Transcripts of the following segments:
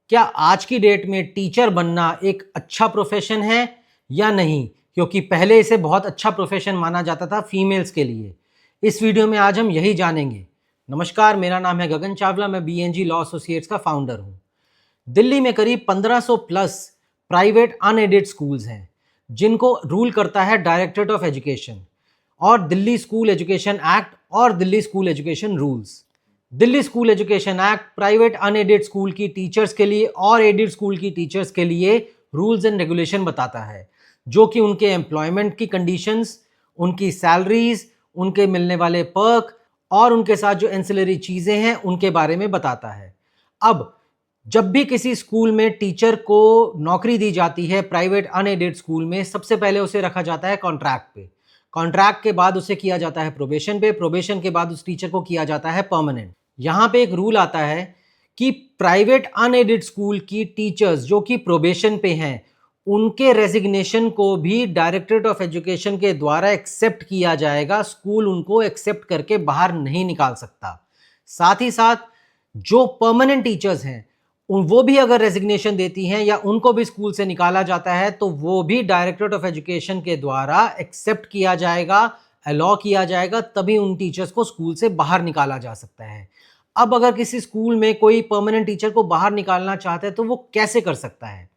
क्या आज की डेट में टीचर बनना एक अच्छा प्रोफेशन है या नहीं? क्योंकि पहले इसे बहुत अच्छा प्रोफेशन माना जाता था फीमेल्स के लिए। इस वीडियो में आज हम यही जानेंगे। नमस्कार, मेरा नाम है गगन चावला, मैं बीएनजी लॉ एसोसिएट्स का फाउंडर हूँ। दिल्ली में करीब 1500 प्लस प्राइवेट अनएडेड स्कूल्स हैं, जिनको रूल करता है डायरेक्टरेट ऑफ एजुकेशन और दिल्ली स्कूल एजुकेशन एक्ट और Delhi school education rules. Delhi school education act private unaided school की टीचर्स के लिए और एडेड स्कूल की टीचर्स के लिए रूल्स एंड रेगुलेशन बताता है, जो कि उनके एम्प्लॉयमेंट की कंडीशंस, उनकी सैलरीज, उनके मिलने वाले पर्क और उनके साथ जो एंसिलरी चीजें हैं उनके बारे में बताता है। अब जब भी किसी स्कूल में टीचर को नौकरी दी जाती है प्राइवेट अनएडेड स्कूल में, सबसे पहले उसे रखा जाता है कॉन्ट्रैक्ट पे। कॉन्ट्रैक्ट के बाद उसे किया जाता है प्रोबेशन पे, प्रोबेशन के बाद उस टीचर को किया जाता है परमानेंट। यहाँ पे एक रूल आता है कि प्राइवेट अनएडेड स्कूल की टीचर्स जो कि प्रोबेशन पे हैं, उनके रेजिग्नेशन को भी डायरेक्टरेट ऑफ एजुकेशन के द्वारा एक्सेप्ट किया जाएगा। स्कूल उनको एक्सेप्ट करके बाहर नहीं निकाल सकता। साथ ही साथ जो परमानेंट टीचर्स हैं, वो भी अगर रेजिग्नेशन देती हैं या उनको भी स्कूल से निकाला जाता है, तो वो भी डायरेक्टरेट ऑफ एजुकेशन के द्वारा एक्सेप्ट किया जाएगा, अलाउ किया जाएगा, तभी उन टीचर्स को स्कूल से बाहर निकाला जा सकता है। अब अगर किसी स्कूल में कोई परमानेंट टीचर को बाहर निकालना चाहता है तो वो कैसे कर सकता है?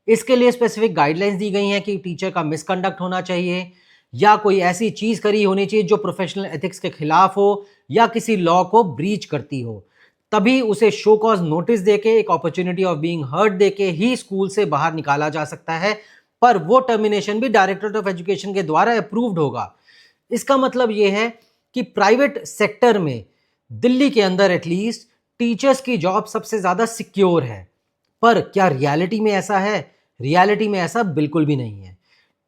इसके लिए स्पेसिफिक गाइडलाइंस दी गई हैं कि टीचर का मिसकंडक्ट होना चाहिए या कोई ऐसी चीज करी होनी चाहिए जो प्रोफेशनल एथिक्स के खिलाफ हो या किसी लॉ को ब्रीच करती हो, तभी उसे शो कॉज नोटिस देके, एक अपॉर्चुनिटी ऑफ बीइंग हर्ड देके ही स्कूल से बाहर निकाला जा सकता है। पर वो टर्मिनेशन भी डायरेक्टरेट ऑफ एजुकेशन के द्वारा अप्रूव्ड होगा। इसका मतलब ये है कि प्राइवेट सेक्टर में दिल्ली के अंदर एटलीस्ट टीचर्स की जॉब सबसे ज्यादा सिक्योर है। पर क्या रियलिटी में ऐसा है? रियलिटी में ऐसा बिल्कुल भी नहीं है।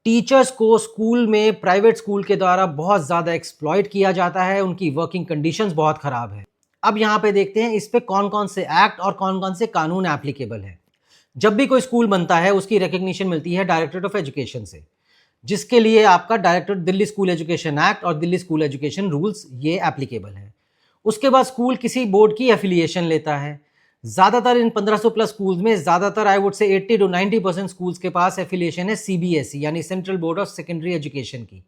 टीचर्स को स्कूल में, प्राइवेट स्कूल के द्वारा बहुत ज़्यादा एक्सप्लॉइट किया जाता है, उनकी वर्किंग कंडीशंस बहुत ख़राब है। अब यहाँ पे देखते हैं इस पे कौन कौन से एक्ट और कौन कौन से कानून एप्लीकेबल है। जब भी कोई स्कूल बनता है उसकी रिकग्निशन मिलती है डायरेक्टरेट ऑफ एजुकेशन से, जिसके लिए आपका directorate Delhi school education act और दिल्ली स्कूल एजुकेशन रूल्स ये एप्लीकेबल है। उसके बाद स्कूल किसी बोर्ड की एफिलिएशन लेता है। ज़्यादातर इन 1500 प्लस स्कूल्स में ज़्यादातर I would say 80 to 90% schools के पास एफिलिएशन है सीबीएसई यानी central board of secondary education की।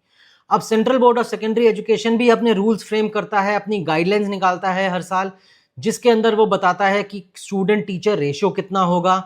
अब central board of secondary education भी अपने रूल्स फ्रेम करता है, अपनी गाइडलाइंस निकालता है हर साल, जिसके अंदर वो बताता है कि स्टूडेंट टीचर रेशियो कितना होगा,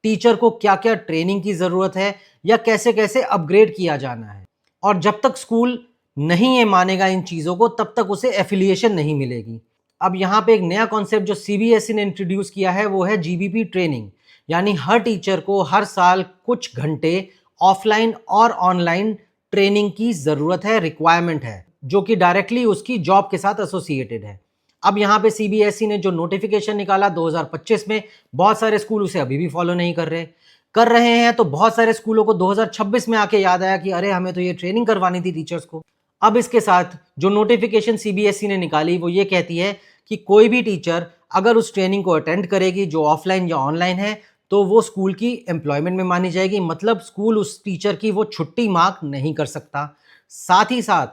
टीचर को क्या क्या ट्रेनिंग की ज़रूरत है या कैसे कैसे अपग्रेड किया जाना है। और जब तक स्कूल नहीं ये मानेगा इन चीज़ों को, तब तक उसे एफिलिएशन नहीं मिलेगी। अब यहाँ पे एक नया कॉन्सेप्ट जो सीबीएसई ने इंट्रोड्यूस किया है वो है जीबीपी ट्रेनिंग, यानी हर टीचर को हर साल कुछ घंटे ऑफलाइन और ऑनलाइन ट्रेनिंग की ज़रूरत है, रिक्वायरमेंट है, जो कि डायरेक्टली उसकी जॉब के साथ एसोसिएटेड है। अब यहाँ पे सीबीएसई ने जो नोटिफिकेशन निकाला 2025 में, बहुत सारे स्कूल उसे अभी भी फॉलो नहीं कर रहे हैं, तो बहुत सारे स्कूलों को 2026 में आके याद आया कि अरे हमें तो ये ट्रेनिंग करवानी थी टीचर्स को। अब इसके साथ जो नोटिफिकेशन सीबीएसई ने निकाली वो ये कहती है कि कोई भी टीचर अगर उस ट्रेनिंग को अटेंड करेगी जो ऑफलाइन या ऑनलाइन है, तो वो स्कूल की एम्प्लॉयमेंट में मानी जाएगी। मतलब स्कूल उस टीचर की वो छुट्टी मार्क नहीं कर सकता। साथ ही साथ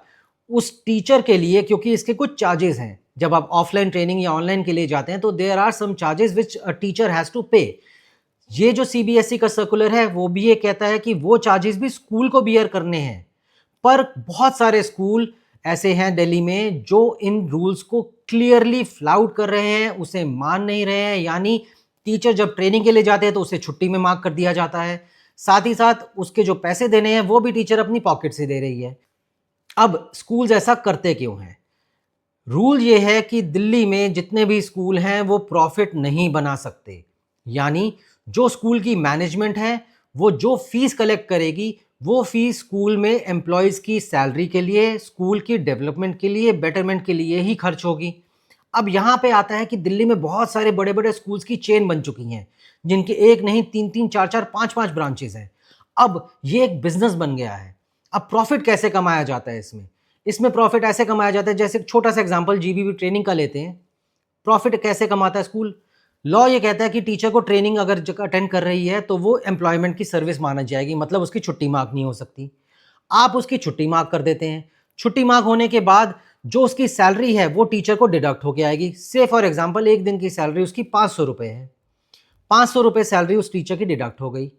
उस टीचर के लिए, क्योंकि इसके कुछ चार्जेस हैं, जब आप ऑफलाइन ट्रेनिंग या ऑनलाइन के लिए जाते हैं तो there are some charges which a teacher has to pay. ये जो सीबीएसई का सर्कुलर है वो भी ये कहता है कि वो चार्जेस भी स्कूल को बियर करने हैं। पर बहुत सारे स्कूल ऐसे हैं दिल्ली में जो इन रूल्स को क्लियरली फ्लाउट कर रहे हैं, उसे मान नहीं रहे हैं। यानी टीचर जब ट्रेनिंग के लिए जाते हैं तो उसे छुट्टी में मार्क कर दिया जाता है। साथ ही साथ उसके जो पैसे देने हैं वो भी टीचर अपनी पॉकेट से दे रही है। अब स्कूल्स ऐसा करते क्यों हैं? रूल ये है कि दिल्ली में जितने भी स्कूल हैं वो प्रॉफिट नहीं बना सकते। यानी जो स्कूल की मैनेजमेंट है वो जो फीस कलेक्ट करेगी, वो फीस स्कूल में एम्प्लॉयज़ की सैलरी के लिए, स्कूल की डेवलपमेंट के लिए, बेटरमेंट के लिए ही खर्च होगी। अब यहाँ पे आता है कि दिल्ली में बहुत सारे बड़े बड़े स्कूल्स की चेन बन चुकी हैं, जिनके एक नहीं, तीन तीन, चार चार, पाँच पाँच ब्रांचेस हैं। अब ये एक बिजनेस बन गया है। अब प्रॉफिट कैसे कमाया जाता है इसमें? इसमें प्रॉफिट ऐसे कमाया जाता है, जैसे छोटा सा एग्जांपल जीबीवी ट्रेनिंग का लेते हैं। प्रॉफिट कैसे कमाता है स्कूल? लॉ ये कहता है कि टीचर को ट्रेनिंग अगर अटेंड कर रही है तो वो एम्प्लॉयमेंट की सर्विस माना जाएगी, मतलब उसकी छुट्टी मार्क नहीं हो सकती। आप उसकी छुट्टी मार्क कर देते हैं। छुट्टी मार्क होने के बाद जो उसकी सैलरी है वो टीचर को डिडक्ट होके आएगी। से फॉर एग्जांपल एक दिन की सैलरी उसकी 500 रुपये है। 500 रुपये सैलरी उस टीचर की डिडक्ट हो गई।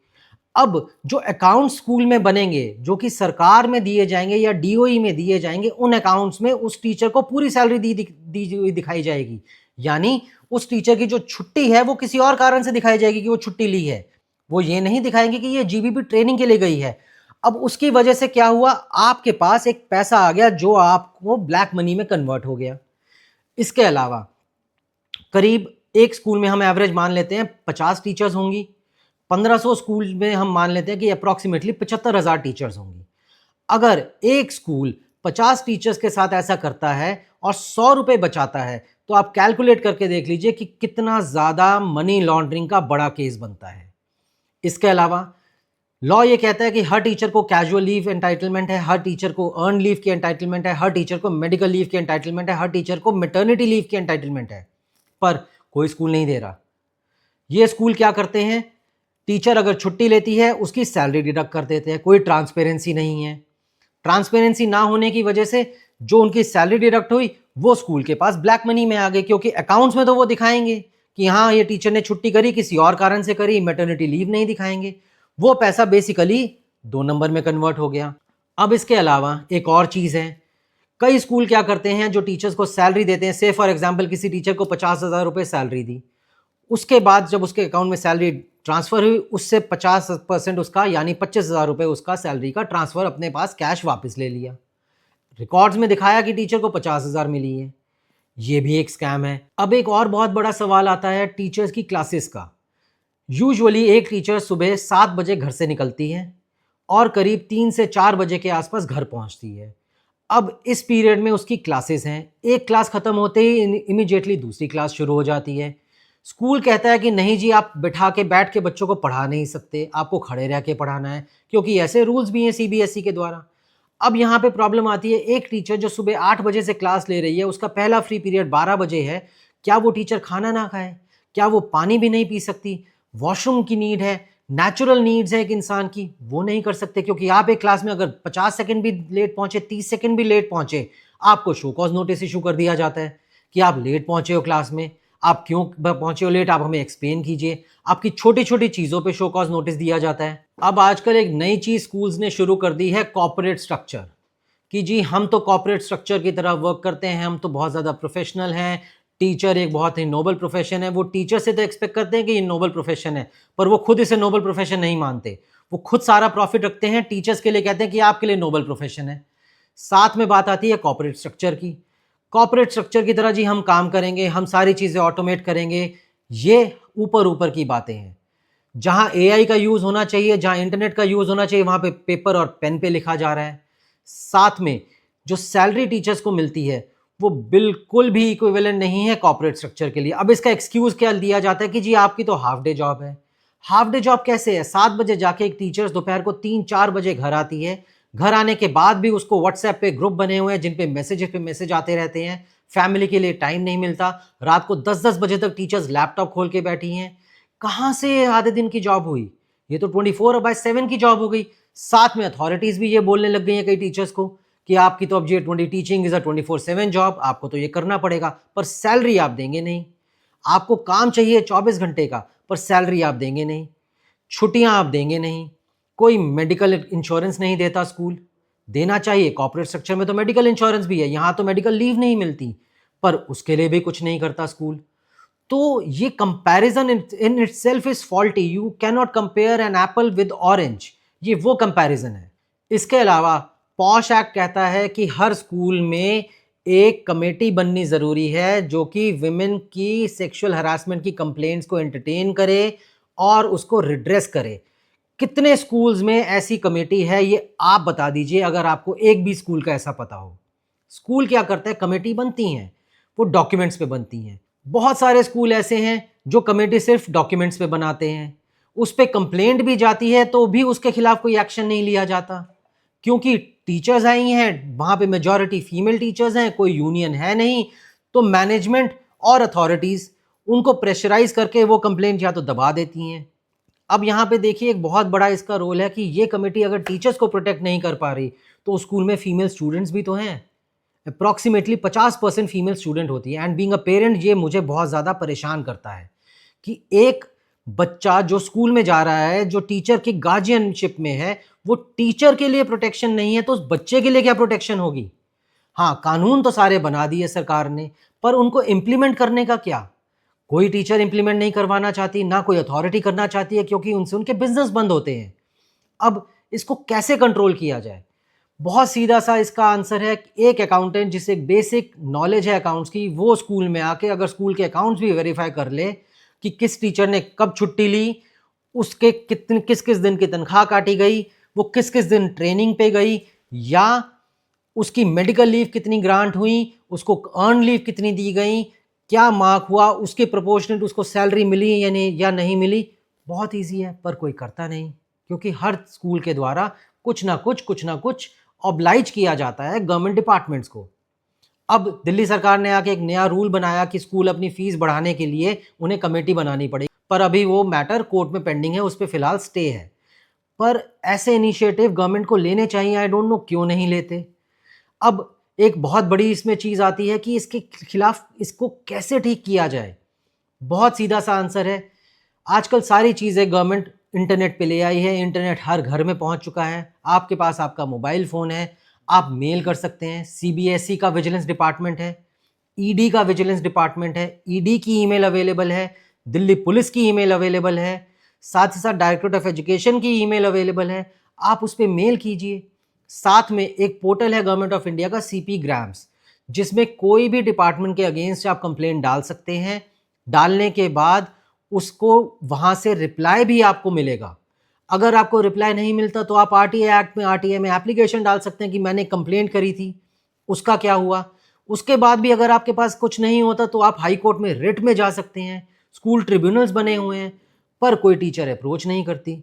अब जो अकाउंट स्कूल में बनेंगे, जो कि सरकार में दिए जाएंगे या डीओई में दिए जाएंगे, उन अकाउंट्स में उस टीचर को पूरी सैलरी दी हुई दिखाई जाएगी। यानी उस टीचर की जो छुट्टी है वो किसी और कारण से दिखाई जाएगी कि वो छुट्टी ली है, वो ये नहीं दिखाएंगे कि ये जीबीपी ट्रेनिंग के लिए गई है। अब उसकी वजह से क्या हुआ, आपके पास एक पैसा आ गया जो आपको ब्लैक मनी में कन्वर्ट हो गया। इसके अलावा करीब एक स्कूल में हम एवरेज मान लेते हैं 50 टीचर्स होंगी, 1500 स्कूल में हम मान लेते हैं कि अप्रॉक्सीमेटली 75,000 टीचर्स होंगी। अगर एक स्कूल 50 टीचर्स के साथ ऐसा करता है और 100 रुपये बचाता है, तो आप कैलकुलेट करके देख लीजिए कि कितना ज़्यादा मनी लॉन्ड्रिंग का बड़ा केस बनता है। इसके अलावा लॉ ये कहता है कि हर टीचर को कैजुअल लीव एंटाइटलमेंट है, हर टीचर को अर्न लीव की एंटाइटलमेंट है, हर टीचर को मेडिकल लीव की एंटाइटलमेंट है, हर टीचर को मैटरनिटी लीव की एंटाइटलमेंट है, पर कोई स्कूल नहीं दे रहा। ये स्कूल क्या करते हैं, टीचर अगर छुट्टी लेती है उसकी सैलरी डिडक्ट कर देते हैं। कोई ट्रांसपेरेंसी नहीं है। ट्रांसपेरेंसी ना होने की वजह से जो उनकी सैलरी डिडक्ट हुई वो स्कूल के पास ब्लैक मनी में आ गई, क्योंकि अकाउंट्स में तो वो दिखाएंगे कि हाँ ये टीचर ने छुट्टी करी, किसी और कारण से करी, मैटरनिटी लीव नहीं दिखाएंगे। वो पैसा बेसिकली 2 नंबर में कन्वर्ट हो गया। अब इसके अलावा एक और चीज़ है, कई स्कूल क्या करते हैं, जो टीचर्स को सैलरी देते हैं, से फॉर एग्जाम्पल किसी टीचर को 50,000 रुपये सैलरी दी, उसके बाद जब उसके अकाउंट में सैलरी ट्रांसफ़र हुई, उससे 50% उसका यानी 25,000 रुपये उसका सैलरी का ट्रांसफ़र अपने पास कैश वापस ले लिया। रिकॉर्ड्स में दिखाया कि टीचर को 50,000 मिली है। ये भी एक स्कैम है। अब एक और बहुत बड़ा सवाल आता है टीचर्स की क्लासेस का। यूजुअली एक टीचर सुबह 7 बजे घर से निकलती है और करीब 3 से 4 बजे के आसपास घर पहुंचती है। अब इस पीरियड में उसकी क्लासेस हैं। एक क्लास ख़त्म होते ही इमीडिएटली दूसरी क्लास शुरू हो जाती है। स्कूल कहता है कि नहीं जी, आप बैठ के बच्चों को पढ़ा नहीं सकते, आपको खड़े रह के पढ़ाना है, क्योंकि ऐसे रूल्स भी हैं सीबीएसई के द्वारा। अब यहाँ पे प्रॉब्लम आती है, एक टीचर जो सुबह 8 बजे से क्लास ले रही है, उसका पहला फ्री पीरियड 12 बजे है, क्या वो टीचर खाना ना खाए? क्या वो पानी भी नहीं पी सकती? वॉशरूम की नीड है, नेचुरल नीड्स है एक इंसान की, वो नहीं कर सकते, क्योंकि आप एक क्लास में अगर 50 सेकंड भी लेट पहुंचे, 30 सेकंड भी लेट पहुंचे, आपको शो कॉज नोटिस इशू कर दिया जाता है कि आप लेट पहुंचे हो क्लास में, आप क्यों पहुंचे हो लेट, आप हमें एक्सप्लेन कीजिए। आपकी छोटी छोटी चीज़ों पे शो कॉज नोटिस दिया जाता है। अब आजकल एक नई चीज़ स्कूल्स ने शुरू कर दी है, कॉर्पोरेट स्ट्रक्चर, कि जी हम तो कॉर्पोरेट स्ट्रक्चर की तरह वर्क करते हैं, हम तो बहुत ज़्यादा प्रोफेशनल हैं, टीचर एक बहुत ही नोबल प्रोफेशन है। वो टीचर से तो एक्सपेक्ट करते हैं कि ये नोबल प्रोफेशन है, पर वो खुद इसे नोबल प्रोफेशन नहीं मानते। वो खुद सारा प्रॉफिट रखते हैं, टीचर्स के लिए कहते हैं कि आपके लिए नोबल प्रोफेशन है। साथ में बात आती है कॉर्पोरेट स्ट्रक्चर की। कॉर्पोरेट स्ट्रक्चर की तरह जी हम काम करेंगे, हम सारी चीज़ें ऑटोमेट करेंगे, ये ऊपर ऊपर की बातें हैं। जहाँ एआई का यूज़ होना चाहिए, जहाँ इंटरनेट का यूज़ होना चाहिए, वहाँ पे पेपर और पेन पे लिखा जा रहा है। साथ में जो सैलरी टीचर्स को मिलती है वो बिल्कुल भी इक्विवेलेंट नहीं है कॉर्पोरेट स्ट्रक्चर के लिए। अब इसका एक्सक्यूज़ क्या दिया जाता है कि जी आपकी तो हाफ डे जॉब है। हाफ डे जॉब कैसे है? 7 बजे जाके एक टीचर्स दोपहर को 3-4 बजे घर आती है। घर आने के बाद भी उसको व्हाट्सएप पे ग्रुप बने हुए हैं जिन पे मैसेज आते रहते हैं। फैमिली के लिए टाइम नहीं मिलता। रात को 10-10 बजे तक टीचर्स लैपटॉप खोल के बैठी हैं। कहाँ से आधे दिन की जॉब हुई? ये तो 24/7 की जॉब हो गई। साथ में अथॉरिटीज़ भी ये बोलने लग गई हैं कई टीचर्स को कि आपकी तो अब ये 20 टीचिंग इज़ अ 24/7 जॉब, आपको तो ये करना पड़ेगा, पर सैलरी आप देंगे नहीं। आपको काम चाहिए 24 घंटे का, पर सैलरी आप देंगे नहीं। छुट्टियां आप देंगे नहीं। कोई मेडिकल इंश्योरेंस नहीं देता स्कूल, देना चाहिए। कॉर्पोरेट स्ट्रक्चर में तो मेडिकल इंश्योरेंस भी है, यहाँ तो मेडिकल लीव नहीं मिलती, पर उसके लिए भी कुछ नहीं करता स्कूल। तो ये comparison in itself is faulty. You can not compare an apple with orange. ये वो कंपैरिजन है। इसके अलावा पॉश एक्ट कहता है कि हर स्कूल में एक कमेटी बननी ज़रूरी है जो कि विमेन की सेक्सुअल हरासमेंट की कंप्लेंट्स को एंटरटेन करे और उसको रिड्रेस करे। कितने स्कूल्स में ऐसी कमेटी है, ये आप बता दीजिए अगर आपको एक भी स्कूल का ऐसा पता हो। स्कूल क्या करता है, कमेटी बनती हैं, वो डॉक्यूमेंट्स पे बनती हैं। बहुत सारे स्कूल ऐसे हैं जो कमेटी सिर्फ डॉक्यूमेंट्स पे बनाते हैं, उस पर कंप्लेंट भी जाती है तो भी उसके खिलाफ कोई एक्शन नहीं लिया जाता, क्योंकि टीचर्स आई हैं, वहाँ पे मेजॉरिटी फीमेल टीचर्स हैं, कोई यूनियन है नहीं, तो मैनेजमेंट और अथॉरिटीज़ उनको प्रेशराइज करके वो कंप्लेंट या तो दबा देती हैं। अब यहाँ पे देखिए एक बहुत बड़ा इसका रोल है कि ये कमेटी अगर टीचर्स को प्रोटेक्ट नहीं कर पा रही तो स्कूल में फीमेल स्टूडेंट्स भी तो हैं। अप्रॉक्सीमेटली 50% फीमेल स्टूडेंट होती है। एंड बीइंग अ पेरेंट ये मुझे बहुत ज़्यादा परेशान करता है कि एक बच्चा जो स्कूल में जा रहा है, जो टीचर की गार्जियनशिप में है, वो टीचर के लिए प्रोटेक्शन नहीं है, तो उस बच्चे के लिए क्या प्रोटेक्शन होगी? हाँ, कानून तो सारे बना दिए सरकार ने, पर उनको इम्प्लीमेंट करने का क्या? कोई टीचर इम्प्लीमेंट नहीं करवाना चाहती, ना कोई अथॉरिटी करना चाहती है, क्योंकि उनसे उनके बिजनेस बंद होते हैं। अब इसको कैसे कंट्रोल किया जाए? बहुत सीधा सा इसका आंसर है, एक अकाउंटेंट जिसे बेसिक नॉलेज है अकाउंट्स की, वो स्कूल में आके अगर स्कूल के अकाउंट्स भी वेरीफाई कर ले कि किस टीचर ने कब छुट्टी ली, उसके कितने किस किस दिन की तनख्वाह काटी गई, वो किस किस दिन ट्रेनिंग पे गई, या उसकी मेडिकल लीव कितनी ग्रांट हुई, उसको अर्न लीव कितनी दी गई, क्या मार्क हुआ, उसके प्रोपोर्शनेट उसको सैलरी मिली या नहीं मिली। बहुत ईजी है, पर कोई करता नहीं, क्योंकि हर स्कूल के द्वारा कुछ ना कुछ ऑब्लाइज किया जाता है गवर्नमेंट डिपार्टमेंट्स को। अब दिल्ली सरकार ने आके एक नया रूल बनाया कि स्कूल अपनी फीस बढ़ाने के लिए उन्हें कमेटी बनानी पड़ेगी, पर अभी वो मैटर कोर्ट में पेंडिंग है, उस पर फिलहाल स्टे है। पर ऐसे इनिशिएटिव गवर्नमेंट को लेने चाहिए, आई डोंट नो क्यों नहीं लेते। अब एक बहुत बड़ी इसमें चीज़ आती है कि इसके खिलाफ इसको कैसे ठीक किया जाए। बहुत सीधा सा आंसर है, आजकल सारी चीज़ें गवर्नमेंट इंटरनेट पे ले आई है, इंटरनेट हर घर में पहुंच चुका है, आपके पास आपका मोबाइल फ़ोन है, आप मेल कर सकते हैं। सीबीएसई का विजिलेंस डिपार्टमेंट है, ईडी का विजिलेंस डिपार्टमेंट है, ईडी की ईमेल अवेलेबल है, दिल्ली पुलिस की ईमेल अवेलेबल है, साथ ही साथ डायरेक्टरेट ऑफ एजुकेशन की ईमेल अवेलेबल है, आप उस पर मेल कीजिए। साथ में एक पोर्टल है गवर्नमेंट ऑफ इंडिया का, सीपी ग्राम्स, जिसमें कोई भी डिपार्टमेंट के अगेंस्ट आप कंप्लेंट डाल सकते हैं। डालने के बाद उसको वहाँ से रिप्लाई भी आपको मिलेगा। अगर आपको रिप्लाई नहीं मिलता तो आप आरटीआई एक्ट में, आरटीआई में एप्लीकेशन डाल सकते हैं कि मैंने कंप्लेंट करी थी, उसका क्या हुआ। उसके बाद भी अगर आपके पास कुछ नहीं होता तो आप हाई कोर्ट में रिट में जा सकते हैं। स्कूल ट्रिब्यूनल्स बने हुए हैं, पर कोई टीचर अप्रोच नहीं करती,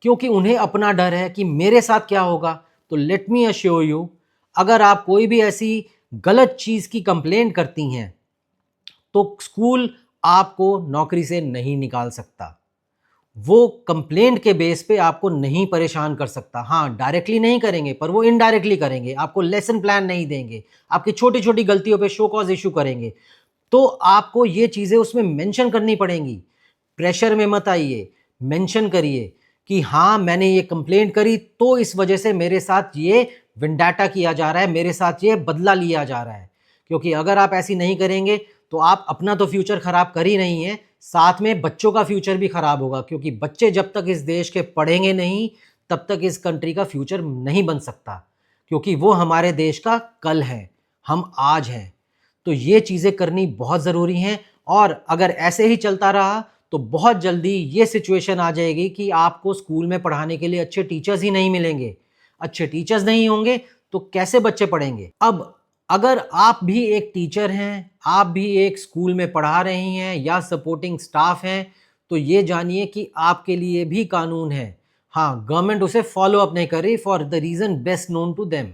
क्योंकि उन्हें अपना डर है कि मेरे साथ क्या होगा। तो लेट मी अश्योर यू, अगर आप कोई भी ऐसी गलत चीज़ की कंप्लेंट करती हैं तो स्कूल आपको नौकरी से नहीं निकाल सकता। वो कंप्लेंट के बेस पे आपको नहीं परेशान कर सकता। हाँ, डायरेक्टली नहीं करेंगे, पर वो इनडायरेक्टली करेंगे, आपको लेसन प्लान नहीं देंगे, आपकी छोटी छोटी गलतियों पे शो कॉज इशू करेंगे। तो आपको ये चीज़ें उसमें मेंशन करनी पड़ेंगी। प्रेशर में मत आइए, मेंशन करिए कि हाँ, मैंने ये कंप्लेंट करी तो इस वजह से मेरे साथ ये वेंडाटा किया जा रहा है, मेरे साथ ये बदला लिया जा रहा है। क्योंकि अगर आप ऐसी नहीं करेंगे तो आप अपना तो फ्यूचर ख़राब कर ही नहीं है, साथ में बच्चों का फ्यूचर भी ख़राब होगा, क्योंकि बच्चे जब तक इस देश के पढ़ेंगे नहीं तब तक इस कंट्री का फ्यूचर नहीं बन सकता, क्योंकि वो हमारे देश का कल है, हम आज हैं। तो ये चीज़ें करनी बहुत ज़रूरी हैं, और अगर ऐसे ही चलता रहा तो बहुत जल्दी ये सिचुएशन आ जाएगी कि आपको स्कूल में पढ़ाने के लिए अच्छे टीचर्स ही नहीं मिलेंगे। अच्छे टीचर्स नहीं होंगे तो कैसे बच्चे पढ़ेंगे। अब अगर आप भी एक टीचर हैं, आप भी एक स्कूल में पढ़ा रही हैं या सपोर्टिंग स्टाफ हैं, तो ये जानिए कि आपके लिए भी कानून है। हाँ, गवर्नमेंट उसे फॉलो अप नहीं कर रही for the reason best known to them.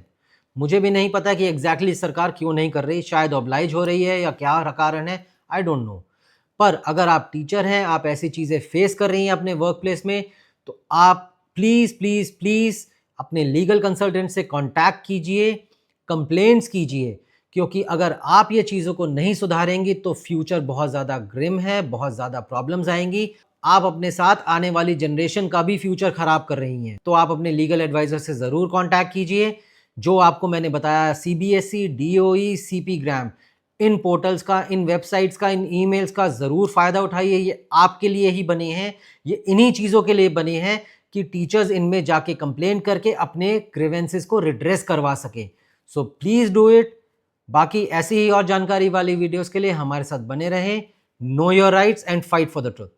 मुझे भी नहीं पता कि एग्जैक्टली सरकार क्यों नहीं कर रही, शायद ऑब्लाइज हो रही है या क्या कारण है, आई डोंट नो। पर अगर आप टीचर हैं, आप ऐसी चीज़ें फेस कर रही हैं अपने वर्क प्लेस में, तो आप प्लीज़ प्लीज़ प्लीज़ अपने लीगल कंसल्टेंट से कॉन्टैक्ट कीजिए, कंप्लेंट्स कीजिए, क्योंकि अगर आप ये चीज़ों को नहीं सुधारेंगी तो फ्यूचर बहुत ज़्यादा ग्रिम है, बहुत ज़्यादा प्रॉब्लम्स आएंगी। आप अपने साथ आने वाली जनरेशन का भी फ्यूचर ख़राब कर रही हैं। तो आप अपने लीगल एडवाइज़र से ज़रूर कॉन्टैक्ट कीजिए। जो आपको मैंने बताया, सीबीएसई, डीओई, सीपी ग्राम, इन पोर्टल्स का, इन वेबसाइट्स का, इन ईमेल्स का ज़रूर फ़ायदा उठाइए। ये आपके लिए ही बने हैं, ये इन्हीं चीज़ों के लिए बने हैं कि टीचर्स इनमें जाके कंप्लेंट करके अपने ग्रीवेंसेस को रिड्रेस करवा सकें। So please do it. बाकी ऐसी ही और जानकारी वाली वीडियोस के लिए हमारे साथ बने रहें। Know your rights and fight for the truth.